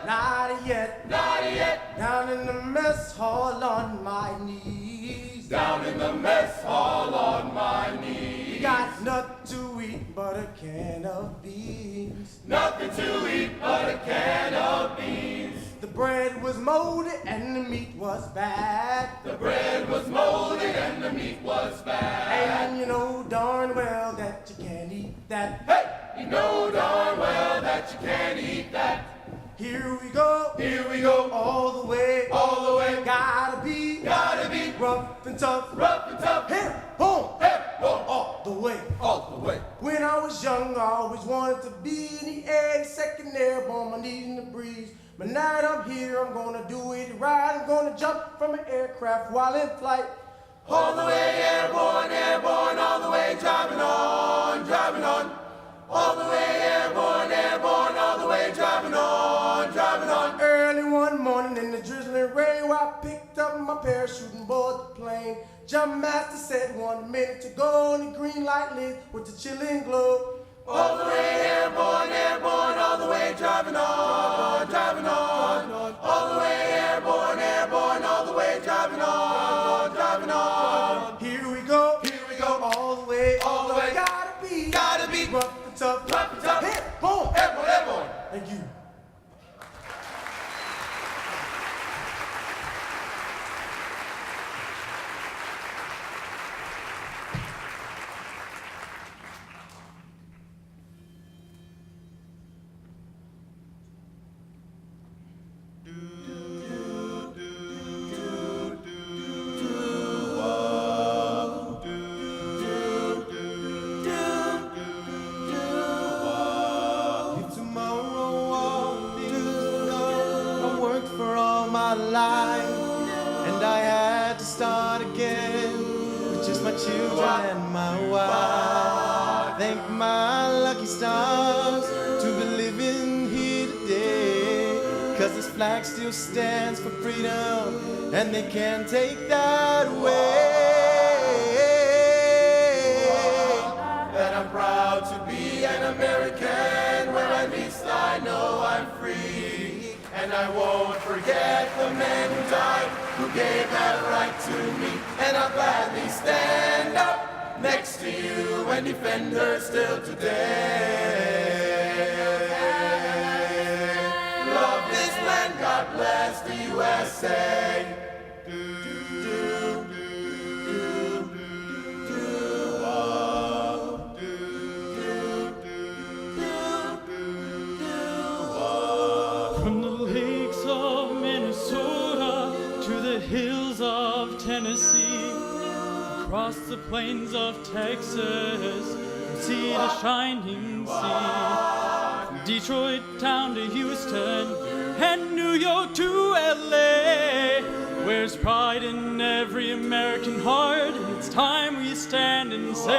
Not yet, not yet. down in the mess hall on my knees. Down in the mess hall on my knees. Got nothing to eat but a can of beans. Nothing to eat but a can of beans. The bread was moldy and the meat was bad. The bread was moldy and the meat was bad. And you know darn well that you can't eat that. Hey! You know darn well that you can't eat that. Here we go, all the way, Gotta be rough and tough, Here, boom, all the way. When I was young, I always wanted to be in the air, second airborne, my knees in the breeze. But now that I'm here, I'm gonna do it right. I'm gonna jump from an aircraft while in flight. All the way airborne, all the way driving on. All the way airborne, all the way driving on. Early one morning in the drizzling rain, while I picked up my parachute and boarded the plane. Jump master said 1 minute to go, and the green light lit with the chilling glow. All the way airborne, all the way driving on. All the way airborne, all the way driving on. Here we go, all the way, Gotta be rough and tough, Hit, boom, Airborne. Thank you. And I had to start again with just my children and my wife. Thank my lucky stars to be living here today, 'cause this flag still stands for freedom and they can't take that away. That I'm proud to be an American, where at least I know I'm free. And I won't forget the men who died, who gave that right to me. And I'll gladly stand up next to you and defend her still today. Love this land, God bless the USA. Hills of Tennessee, across the plains of Texas, from sea to shining sea, from Detroit town to Houston, and New York to LA. Where's pride in every American heart? It's time we stand and say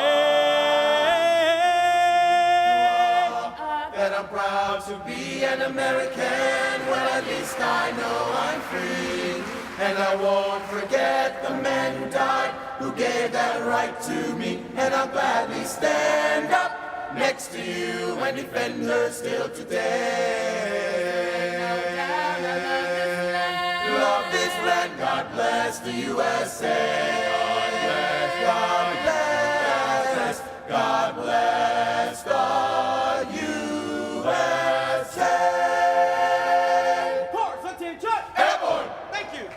that I'm proud to be an American, well at least I know I'm free. And I won't forget the men who died, who gave that right to me. And I'll gladly stand up next to you and defend her still today. Love this land, God bless the USA. God bless, God bless the USA. Chorus, attention! Airborne! Thank you.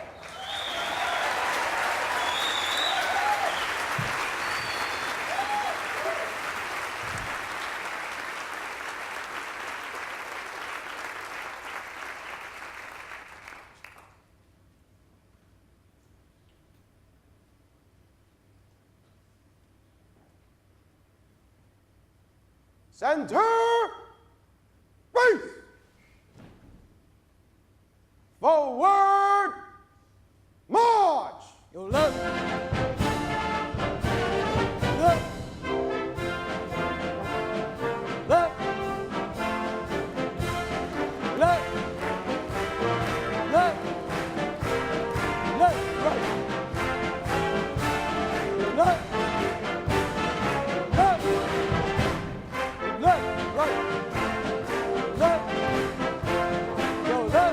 Center, base, forward, march. Your left, left, left, left, left, left, right, left. Left, right, left, go left.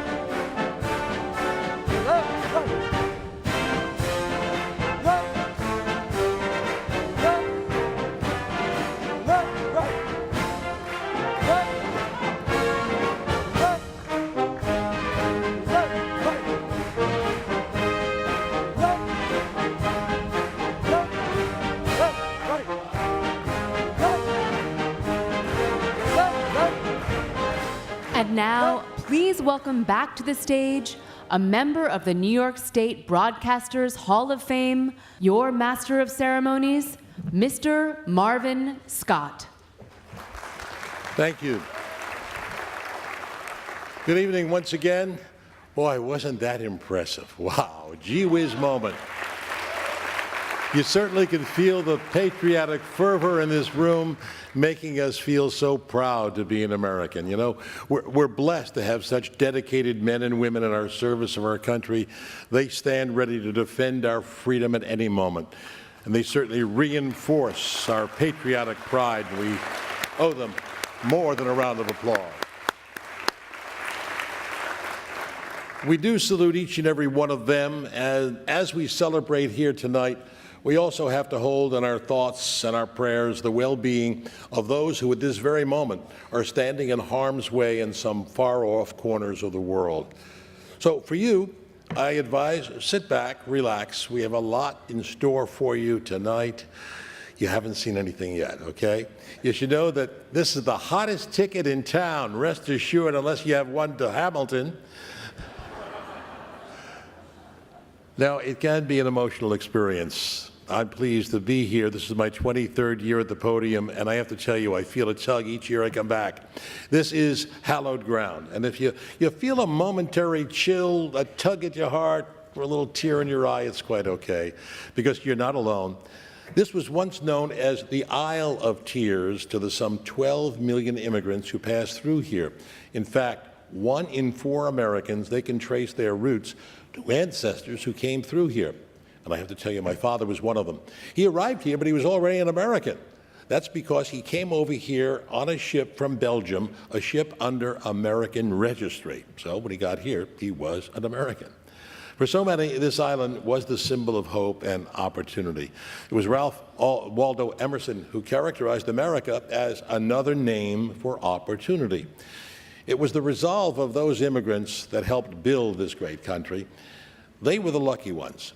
please welcome back to the stage a member of the New York State Broadcasters Hall of Fame, your Master of Ceremonies, Mr. Marvin Scott. Thank you. Good evening once again. Boy, wasn't that impressive. Wow, gee whiz moment. You certainly can feel the patriotic fervor in this room, making us feel so proud to be an American. You know, we're blessed to have such dedicated men and women in our service of our country. They stand ready to defend our freedom at any moment. And they certainly reinforce our patriotic pride. We owe them more than a round of applause. We do salute each and every one of them, and as we celebrate here tonight, we also have to hold in our thoughts and our prayers the well-being of those who at this very moment are standing in harm's way in some far-off corners of the world. So for you, I advise, sit back, relax. We have a lot in store for you tonight. You haven't seen anything yet, okay? You should know that this is the hottest ticket in town, rest assured, unless you have one to Hamilton. Now, it can be an emotional experience. I'm pleased to be here. This is my 23rd year at the podium, and I have to tell you, I feel a tug each year I come back. This is hallowed ground, and if you feel a momentary chill, a tug at your heart, or a little tear in your eye, it's quite okay, because you're not alone. This was once known as the Isle of Tears to the some 12 million immigrants who passed through here. In fact, 1 in 4 Americans, they can trace their roots to ancestors who came through here. And I have to tell you, my father was one of them. He arrived here, but he was already an American. That's because he came over here on a ship from Belgium, a ship under American registry. So when he got here, he was an American. For so many, this island was the symbol of hope and opportunity. It was Ralph Waldo Emerson who characterized America as another name for opportunity. It was the resolve of those immigrants that helped build this great country. They were the lucky ones,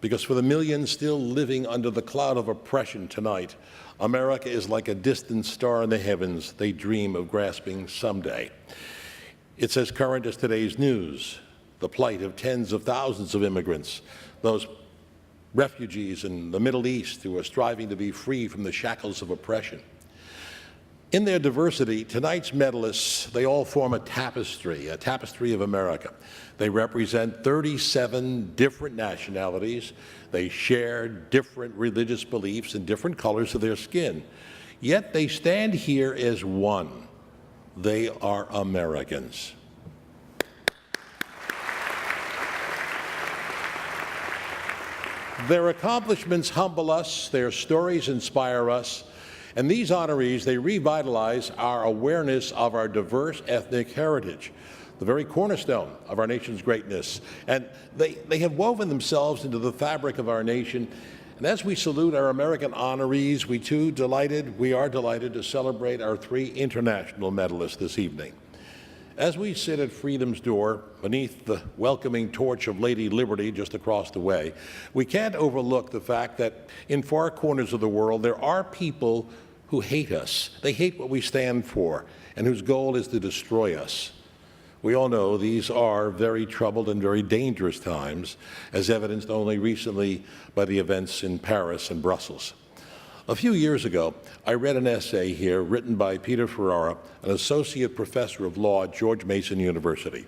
because for the millions still living under the cloud of oppression tonight, America is like a distant star in the heavens they dream of grasping someday. It's as current as today's news, the plight of tens of thousands of immigrants, those refugees in the Middle East who are striving to be free from the shackles of oppression. In their diversity, tonight's medalists, they all form a tapestry of America. They represent 37 different nationalities. They share different religious beliefs and different colors of their skin. Yet they stand here as one. They are Americans. Their accomplishments humble us, their stories inspire us, and these honorees, they revitalize our awareness of our diverse ethnic heritage, the very cornerstone of our nation's greatness. And they have woven themselves into the fabric of our nation. And as we salute our American honorees, we are delighted to celebrate our 3 international medalists this evening. As we sit at freedom's door, beneath the welcoming torch of Lady Liberty just across the way, we can't overlook the fact that in far corners of the world, there are people who hate us. They hate what we stand for, and whose goal is to destroy us. We all know these are very troubled and very dangerous times, as evidenced only recently by the events in Paris and Brussels. A few years ago, I read an essay here written by Peter Ferrara, an associate professor of law at George Mason University.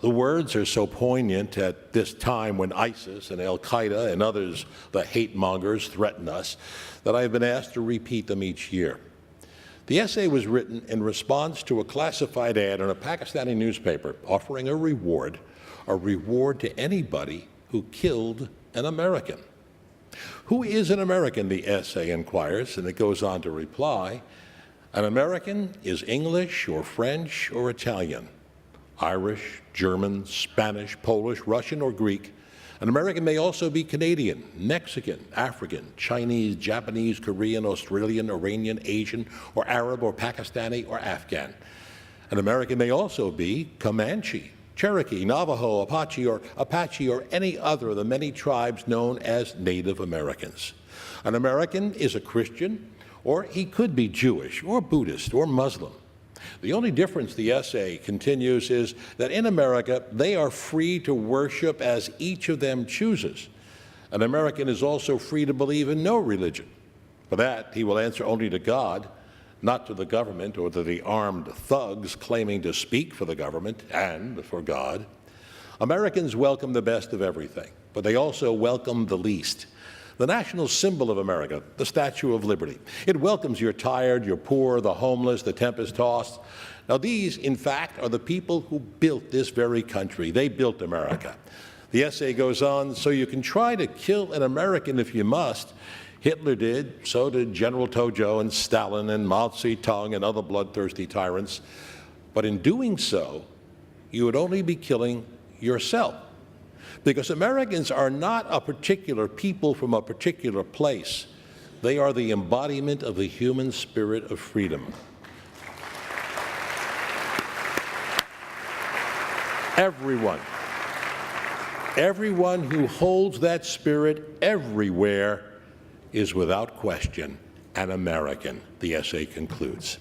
The words are so poignant at this time when ISIS and Al-Qaeda and others, the hate mongers, threaten us, that I have been asked to repeat them each year. The essay was written in response to a classified ad in a Pakistani newspaper offering a reward to anybody who killed an American. Who is an American, the essay inquires, and it goes on to reply, an American is English or French or Italian, Irish, German, Spanish, Polish, Russian, or Greek. An American may also be Canadian, Mexican, African, Chinese, Japanese, Korean, Australian, Iranian, Asian, or Arab, or Pakistani, or Afghan. An American may also be Comanche, Cherokee, Navajo, Apache, or any other of the many tribes known as Native Americans. An American is a Christian, or he could be Jewish, or Buddhist, or Muslim. The only difference, the essay continues, is that in America, they are free to worship as each of them chooses. An American is also free to believe in no religion. For that, he will answer only to God, not to the government or to the armed thugs claiming to speak for the government and for God. Americans welcome the best of everything, but they also welcome the least. The national symbol of America, the Statue of Liberty. It welcomes your tired, your poor, the homeless, the tempest-tossed. Now these, in fact, are the people who built this very country. They built America. The essay goes on, so you can try to kill an American if you must. Hitler did, so did General Tojo and Stalin and Mao Zedong and other bloodthirsty tyrants. But in doing so, you would only be killing yourself. Because Americans are not a particular people from a particular place. They are the embodiment of the human spirit of freedom. Everyone who holds that spirit everywhere is without question an American, the essay concludes.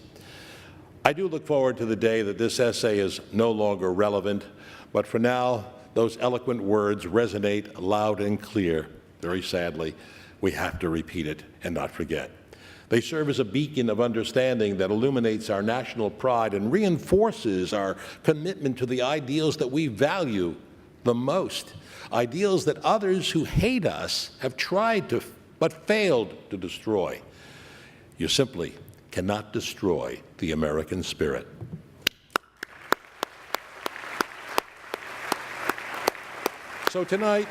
I do look forward to the day that this essay is no longer relevant, but for now, those eloquent words resonate loud and clear. Very sadly, we have to repeat it and not forget. They serve as a beacon of understanding that illuminates our national pride and reinforces our commitment to the ideals that we value the most, ideals that others who hate us have tried to but failed to destroy. You simply cannot destroy the American spirit. So tonight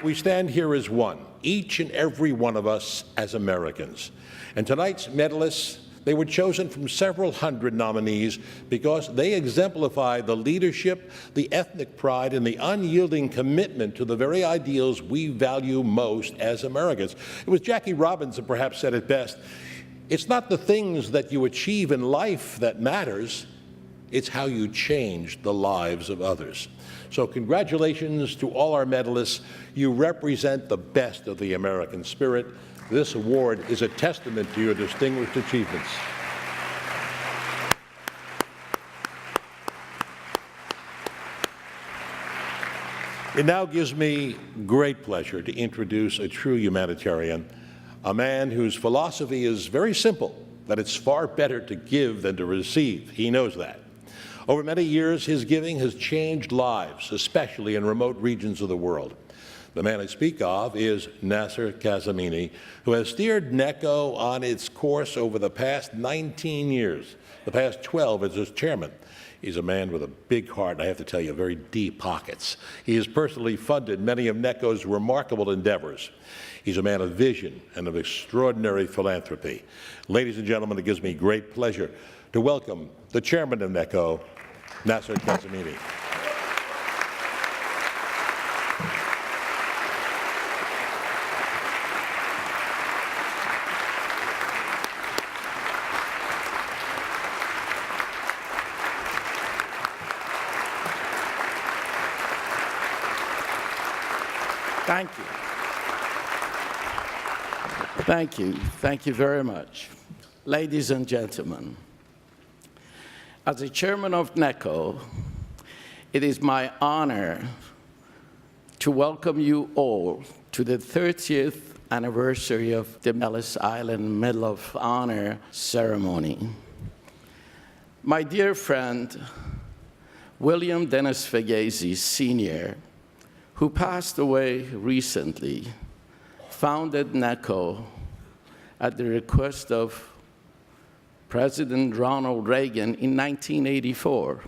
we stand here as one, each and every one of us as Americans. And tonight's medalists, they were chosen from several hundred nominees because they exemplify the leadership, the ethnic pride, and the unyielding commitment to the very ideals we value most as Americans. It was Jackie Robinson that perhaps said it best. It's not the things that you achieve in life that matters, it's how you change the lives of others. So congratulations to all our medalists. You represent the best of the American spirit. This award is a testament to your distinguished achievements. It now gives me great pleasure to introduce a true humanitarian, a man whose philosophy is very simple, that it's far better to give than to receive. He knows that. Over many years, his giving has changed lives, especially in remote regions of the world. The man I speak of is Nasser Kazemini, who has steered NECO on its course over the past 19 years, the past 12 as its chairman. He's a man with a big heart, and I have to tell you, very deep pockets. He has personally funded many of NECO's remarkable endeavors. He's a man of vision and of extraordinary philanthropy. Ladies and gentlemen, it gives me great pleasure to welcome the chairman of NECO, Nasser Kazemini. Thank you. Thank you. Thank you very much. Ladies and gentlemen, as the chairman of NECO, it is my honor to welcome you all to the 30th anniversary of the Ellis Island Medal of Honor ceremony. My dear friend, William Dennis Fegezi, Sr., who passed away recently, founded NECO at the request of President Ronald Reagan in 1984.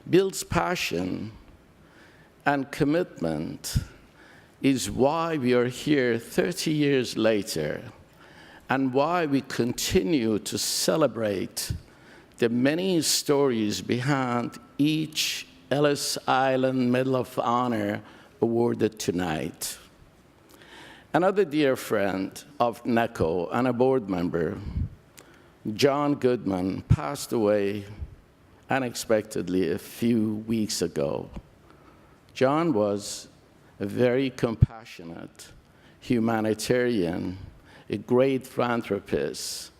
Bill's passion and commitment is why we are here 30 years later and why we continue to celebrate the many stories behind each Ellis Island Medal of Honor awarded tonight. Another dear friend of NECO and a board member, John Goodman, passed away unexpectedly a few weeks ago. John was a very compassionate humanitarian, a great philanthropist,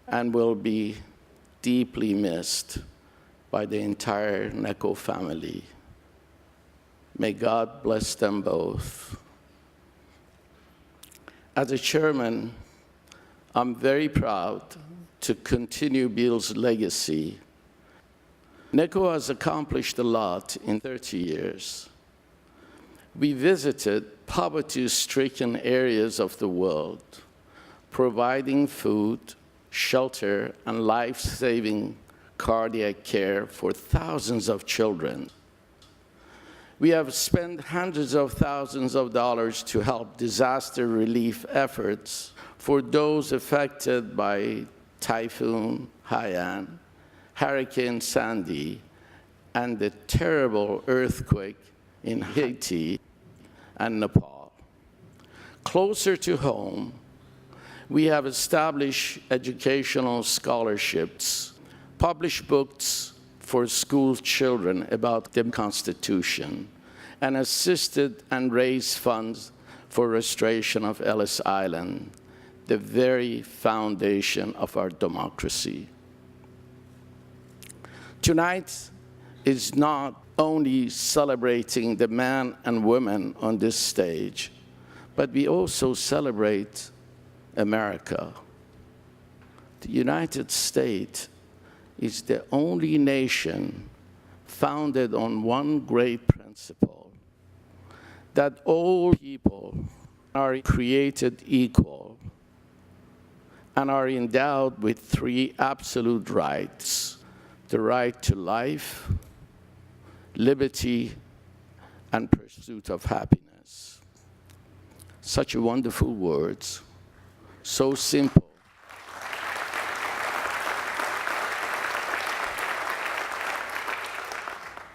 and will be deeply missed by the entire Neko family. May God bless them both. As a chairman, I'm very proud to continue Bill's legacy. Neko has accomplished a lot in 30 years. We visited poverty-stricken areas of the world, providing food, shelter, and life-saving cardiac care for thousands of children. We have spent hundreds of thousands of dollars to help disaster relief efforts for those affected by Typhoon Haiyan, Hurricane Sandy, and the terrible earthquake in Haiti and Nepal. Closer to home, we have established educational scholarships, published books for school children about the Constitution, and assisted and raised funds for restoration of Ellis Island, the very foundation of our democracy. Tonight is not only celebrating the men and women on this stage, but we also celebrate America. The United States is the only nation founded on one great principle, that all people are created equal and are endowed with three absolute rights: the right to life, liberty, and pursuit of happiness. Such wonderful words, so simple.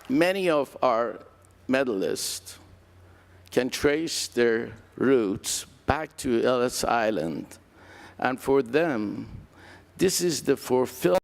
Many of our medalists can trace their roots back to Ellis Island, and for them, this is the fulfillment